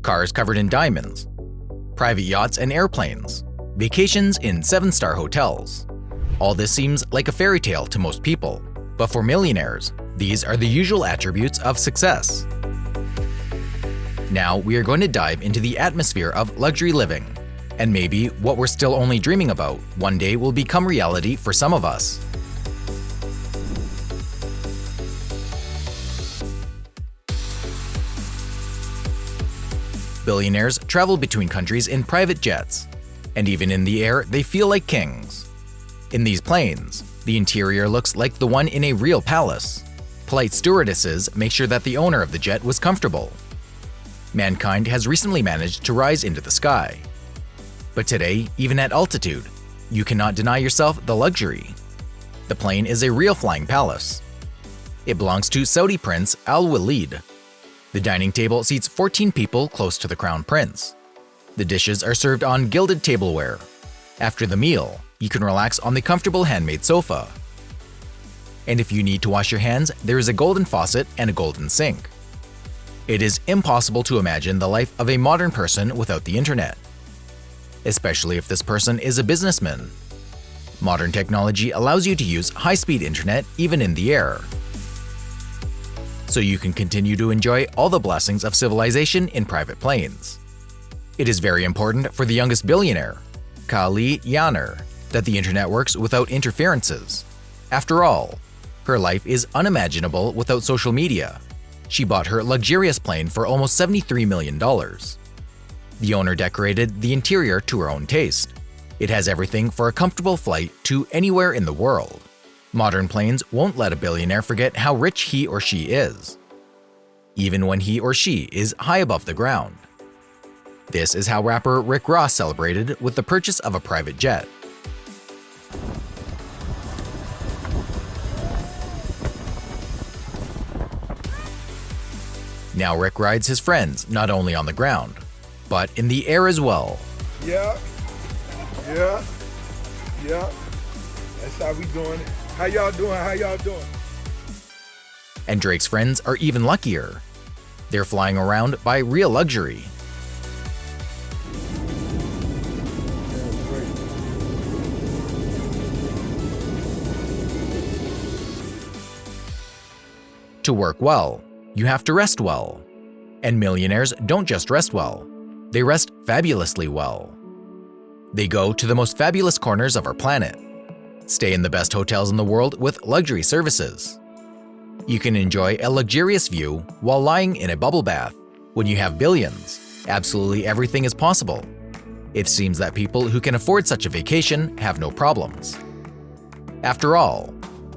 cars covered in diamonds, private yachts and airplanes, vacations in 7-star hotels. All this seems like a fairy tale to most people, but for millionaires, these are the usual attributes of success. Now we are going to dive into the atmosphere of luxury living, and maybe what we're still only dreaming about one day will become reality for some of us. Billionaires travel between countries in private jets, and even in the air they feel like kings. In these planes, the interior looks like the one in a real palace. Polite stewardesses make sure that the owner of the jet was comfortable. Mankind has recently managed to rise into the sky. But today, even at altitude, you cannot deny yourself the luxury. The plane is a real flying palace. It belongs to Saudi Prince Al Walid. The dining table seats 14 people close to the crown prince. The dishes are served on gilded tableware. After the meal, you can relax on the comfortable handmade sofa. And if you need to wash your hands, there is a golden faucet and a golden sink. It is impossible to imagine the life of a modern person without the internet, especially if this person is a businessman. Modern technology allows you to use high-speed internet even in the air, so you can continue to enjoy all the blessings of civilization in private planes. It is very important for the youngest billionaire, Kylie Jenner, that the internet works without interferences. After all, her life is unimaginable without social media. She bought her luxurious plane for almost $73 million. The owner decorated the interior to her own taste. It has everything for a comfortable flight to anywhere in the world. Modern planes won't let a billionaire forget how rich he or she is, even when he or she is high above the ground. This is how rapper Rick Ross celebrated with the purchase of a private jet. Now Rick rides his friends not only on the ground, but in the air as well. Yeah. That's how we doing it. How y'all doing? And Drake's friends are even luckier. They're flying around by real luxury. To work well, you have to rest well. And millionaires don't just rest well, they rest fabulously well. They go to the most fabulous corners of our planet, stay in the best hotels in the world with luxury services. You can enjoy a luxurious view while lying in a bubble bath. When you have billions, absolutely everything is possible. It seems that people who can afford such a vacation have no problems. After all,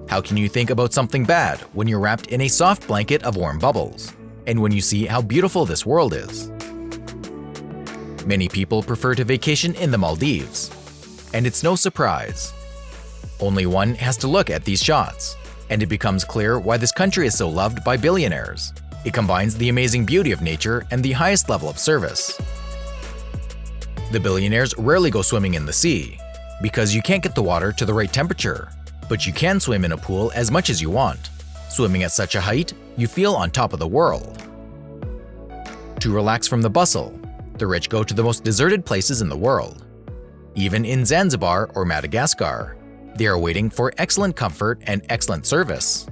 how can you think about something bad when you're wrapped in a soft blanket of warm bubbles, and when you see how beautiful this world is? Many people prefer to vacation in the Maldives, and it's no surprise. Only one has to look at these shots, and it becomes clear why this country is so loved by billionaires. It combines the amazing beauty of nature and the highest level of service. The billionaires rarely go swimming in the sea, because you can't get the water to the right temperature, but you can swim in a pool as much as you want. Swimming at such a height, you feel on top of the world. To relax from the bustle, the rich go to the most deserted places in the world. Even in Zanzibar or Madagascar, they are waiting for excellent comfort and excellent service.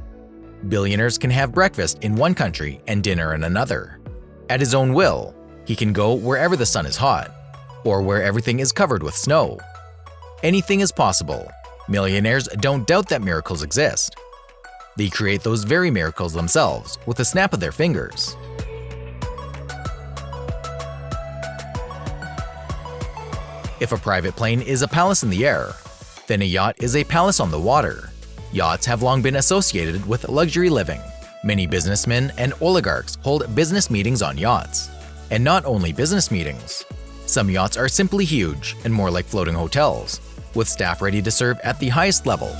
Billionaires can have breakfast in one country and dinner in another. At his own will, he can go wherever the sun is hot, or where everything is covered with snow. Anything is possible. Millionaires don't doubt that miracles exist. They create those very miracles themselves with a snap of their fingers. If a private plane is a palace in the air, then a yacht is a palace on the water. Yachts have long been associated with luxury living. Many businessmen and oligarchs hold business meetings on yachts. And not only business meetings. Some yachts are simply huge and more like floating hotels, with staff ready to serve at the highest level.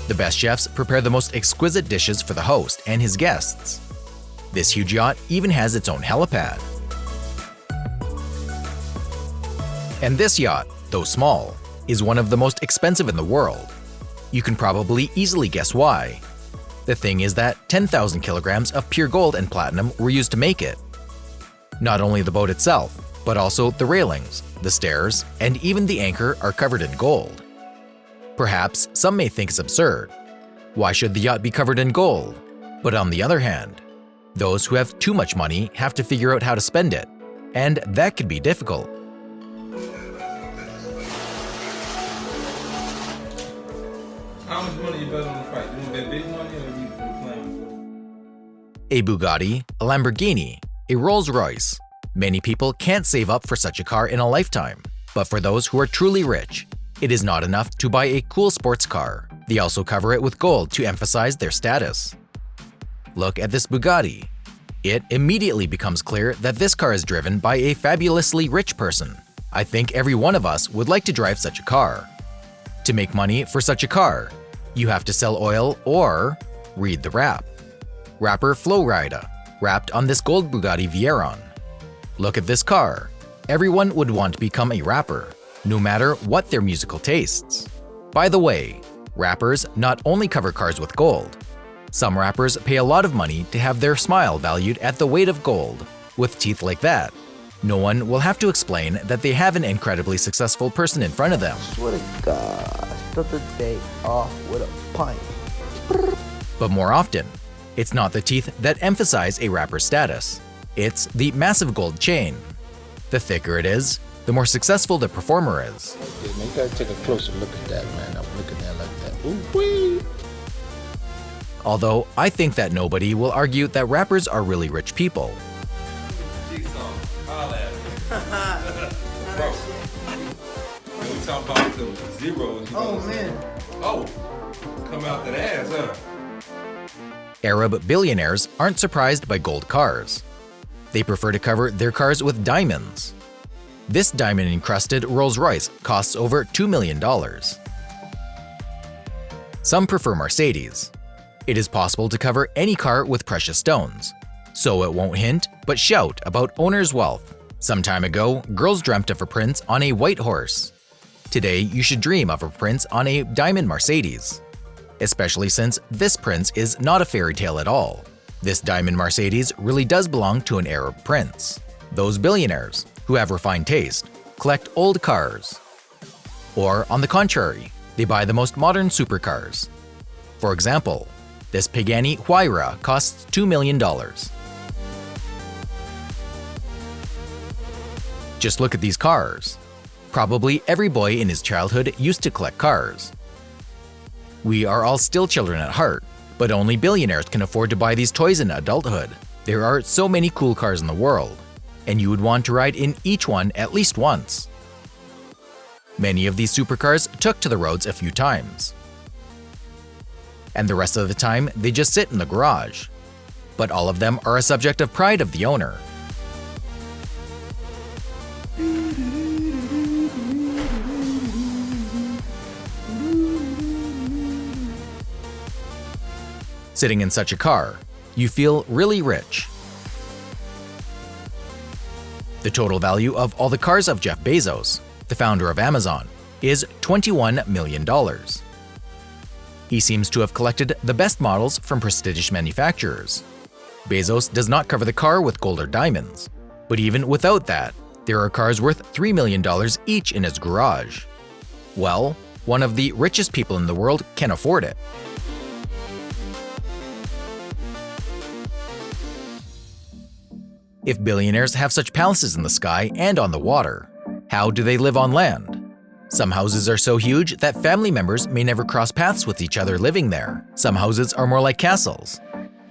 The best chefs prepare the most exquisite dishes for the host and his guests. This huge yacht even has its own helipad. And this yacht, though small, is one of the most expensive in the world. You can probably easily guess why. The thing is that 10,000 kilograms of pure gold and platinum were used to make it. Not only the boat itself, but also the railings, the stairs, and even the anchor are covered in gold. Perhaps some may think it's absurd. Why should the yacht be covered in gold? But on the other hand, those who have too much money have to figure out how to spend it, and that could be difficult. How much money you bet on the fight? You want to bet big money or you playing? A Bugatti, a Lamborghini, a Rolls Royce. Many people can't save up for such a car in a lifetime, but for those who are truly rich, it is not enough to buy a cool sports car. They also cover it with gold to emphasize their status. Look at this Bugatti. It immediately becomes clear that this car is driven by a fabulously rich person. I think every one of us would like to drive such a car. To make money for such a car, you have to sell oil or read the rap. Rapper Flo Rida rapped on this gold Bugatti Veyron. Look at this car. Everyone would want to become a rapper, no matter what their musical tastes. By the way, rappers not only cover cars with gold. Some rappers pay a lot of money to have their smile valued at the weight of gold. With teeth like that, no one will have to explain that they have an incredibly successful person in front of them. Swear to God, start the day off with a pint. But more often, it's not the teeth that emphasize a rapper's status. It's the massive gold chain. The thicker it is, the more successful the performer is. Yeah, man, you gotta take a closer look at that, man. I'm looking at it like that. Ooh-wee. Although I think that nobody will argue that rappers are really rich people. Jigsaw. Holla at me. Bro. When we talk about the zeros, you Oh, know, man. Oh, come out that ass, huh? Arab billionaires aren't surprised by gold cars. They prefer to cover their cars with diamonds. This diamond-encrusted Rolls-Royce costs over $2 million. Some prefer Mercedes. It is possible to cover any car with precious stones, so it won't hint but shout about owner's wealth. Some time ago, girls dreamt of a prince on a white horse. Today, you should dream of a prince on a diamond Mercedes. Especially since this prince is not a fairy tale at all. This diamond Mercedes really does belong to an Arab prince. Those billionaires, who have refined taste, collect old cars. Or, on the contrary, they buy the most modern supercars. For example, this Pagani Huayra costs $2 million. Just look at these cars. Probably every boy in his childhood used to collect cars. We are all still children at heart, but only billionaires can afford to buy these toys in adulthood. There are so many cool cars in the world, and you would want to ride in each one at least once. Many of these supercars took to the roads a few times. And the rest of the time, they just sit in the garage. But all of them are a subject of pride of the owner. Sitting in such a car, you feel really rich. The total value of all the cars of Jeff Bezos, the founder of Amazon, is $21 million. He seems to have collected the best models from prestigious manufacturers. Bezos does not cover the car with gold or diamonds, but even without that, there are cars worth $3 million each in his garage. Well, one of the richest people in the world can afford it. If billionaires have such palaces in the sky and on the water, how do they live on land? Some houses are so huge that family members may never cross paths with each other living there. Some houses are more like castles.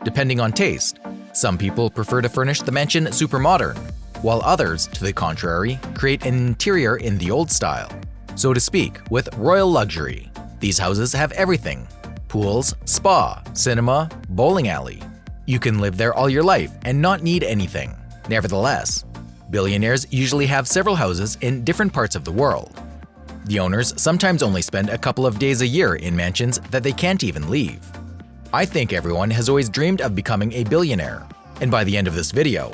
Depending on taste, some people prefer to furnish the mansion super modern, while others, to the contrary, create an interior in the old style. So to speak, with royal luxury. These houses have everything: pools, spa, cinema, bowling alley. You can live there all your life and not need anything. Nevertheless, billionaires usually have several houses in different parts of the world. The owners sometimes only spend a couple of days a year in mansions that they can't even leave. I think everyone has always dreamed of becoming a billionaire, and by the end of this video,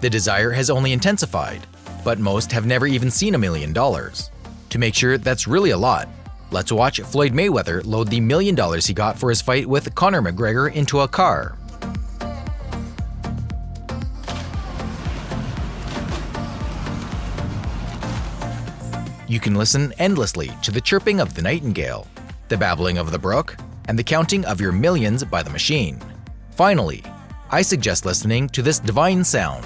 the desire has only intensified, but most have never even seen $1 million. To make sure that's really a lot, let's watch Floyd Mayweather load the $1 million he got for his fight with Conor McGregor into a car. You can listen endlessly to the chirping of the nightingale, the babbling of the brook, and the counting of your millions by the machine. Finally, I suggest listening to this divine sound.